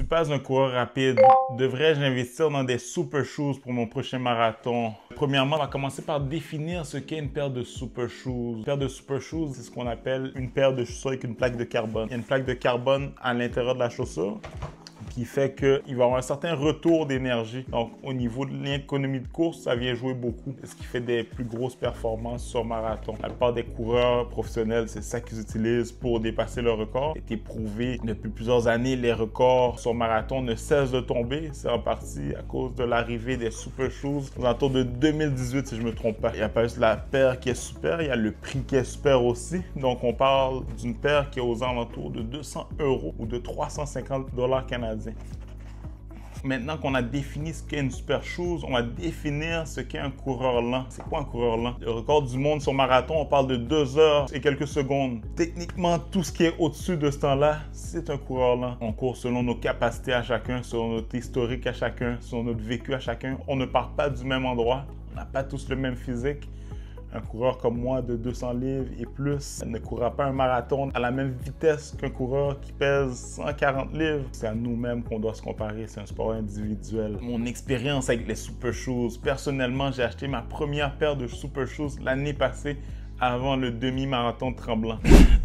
pas un coureur rapide. Devrais-je investir dans des super shoes pour mon prochain marathon? Premièrement, on va commencer par définir ce qu'est une paire de super shoes. Une paire de super shoes, c'est ce qu'on appelle une paire de chaussures avec une plaque de carbone. Il y a une plaque de carbone à l'intérieur de la chaussure qui fait qu'il va y avoir un certain retour d'énergie. Donc, au niveau de l'économie de course, ça vient jouer beaucoup. C'est ce qui fait des plus grosses performances sur marathon. La plupart des coureurs professionnels, c'est ça qu'ils utilisent pour dépasser leur record. Ça a été prouvé depuis plusieurs années, les records sur marathon ne cessent de tomber. C'est en partie à cause de l'arrivée des super shoes aux alentours de 2018, si je ne me trompe pas. Il n'y a pas juste la paire qui est super, il y a le prix qui est super aussi. Donc, on parle d'une paire qui est aux alentours de 200 € ou de 350 $ canadiens. Maintenant qu'on a défini ce qu'est une super shoes, on va définir ce qu'est un coureur lent. C'est quoi un coureur lent? Le record du monde sur marathon, on parle de 2 heures et quelques secondes. Techniquement, tout ce qui est au-dessus de ce temps-là, c'est un coureur lent. On court selon nos capacités à chacun, selon notre historique à chacun, selon notre vécu à chacun. On ne part pas du même endroit. On n'a pas tous le même physique. Un coureur comme moi de 200 livres et plus ne courra pas un marathon à la même vitesse qu'un coureur qui pèse 140 livres. C'est à nous-mêmes qu'on doit se comparer, c'est un sport individuel. Mon expérience avec les super shoes, personnellement, j'ai acheté ma première paire de super shoes l'année passée avant le demi-marathon de Tremblant.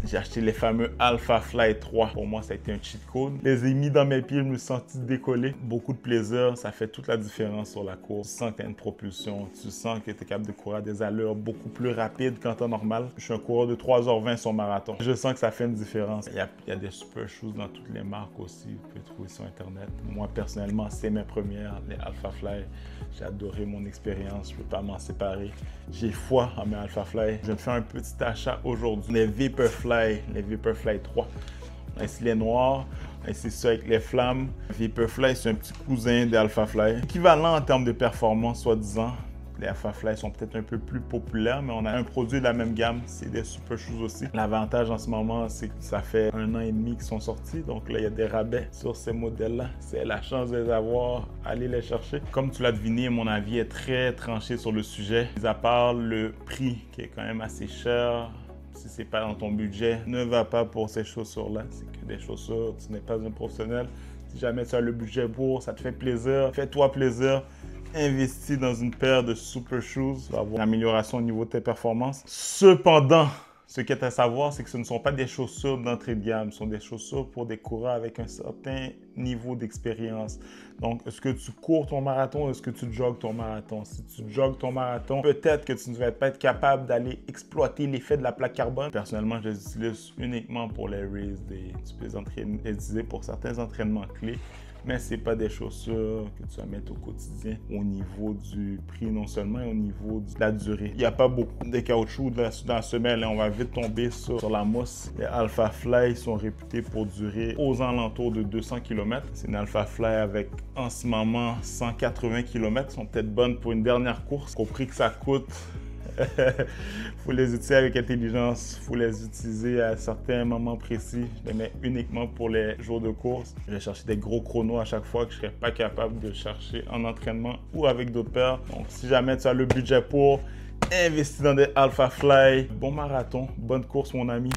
J'ai acheté les fameux Alpha Fly 3. Pour moi, ça a été un cheat code. Je les ai mis dans mes pieds, je me suis senti décoller. Beaucoup de plaisir, ça fait toute la différence sur la course. Tu sens que tu as une propulsion, tu sens que tu es capable de courir à des allures beaucoup plus rapides qu'en temps normal. Je suis un coureur de 3h20 sur marathon. Je sens que ça fait une différence. Il y a des super shoes dans toutes les marques aussi. Vous pouvez trouver sur Internet. Moi, personnellement, c'est mes premières, les Alpha Fly. J'ai adoré mon expérience. Je ne peux pas m'en séparer. J'ai foi en mes Alpha Fly. Je viens de faire un petit achat aujourd'hui. Les Vaporfly 3. Ainsi les noirs, ainsi ceux avec les flammes. Vaporfly, c'est un petit cousin des Alpha Fly. Équivalent en termes de performance, soi-disant. Les Alpha Fly sont peut-être un peu plus populaires, mais on a un produit de la même gamme, c'est des super shoes aussi. L'avantage en ce moment, c'est que ça fait 1 an et demi qu'ils sont sortis, donc là, il y a des rabais sur ces modèles-là. C'est la chance de les avoir, allez les chercher. Comme tu l'as deviné, mon avis est très tranché sur le sujet. Mis à part le prix, qui est quand même assez cher, si c'est pas dans ton budget, ne va pas pour ces chaussures-là. C'est que des chaussures, tu n'es pas un professionnel. Si jamais tu as le budget pour, ça te fait plaisir, fais-toi plaisir. Investis dans une paire de super shoes, tu vas avoir une amélioration au niveau de tes performances. Cependant, ce qu'il y a à savoir, c'est que ce ne sont pas des chaussures d'entrée de gamme, ce sont des chaussures pour des coureurs avec un certain niveau d'expérience. Donc, est-ce que tu cours ton marathon ou est-ce que tu jogues ton marathon? Si tu jogues ton marathon, peut-être que tu ne vas pas être capable d'aller exploiter l'effet de la plaque carbone. Personnellement, je les utilise uniquement pour les race days. Tu peux les utiliser pour certains entraînements clés. Mais ce n'est pas des chaussures que tu vas mettre au quotidien au niveau du prix non seulement, et au niveau de la durée. Il n'y a pas beaucoup de caoutchouc dans la semelle. On va vite tomber sur la mousse. Les Alpha Fly sont réputés pour durer aux alentours de 200 km. C'est une Alpha Fly avec en ce moment 180 km. Elles sont peut-être bonnes pour une dernière course. Au prix que ça coûte, faut les utiliser avec intelligence, faut les utiliser à certains moments précis. Je les mets uniquement pour les jours de course. Je vais chercher des gros chronos à chaque fois que je ne serais pas capable de chercher en entraînement ou avec d'autres paires. Donc, si jamais tu as le budget pour, investir dans des Alpha Fly. Bon marathon, bonne course mon ami.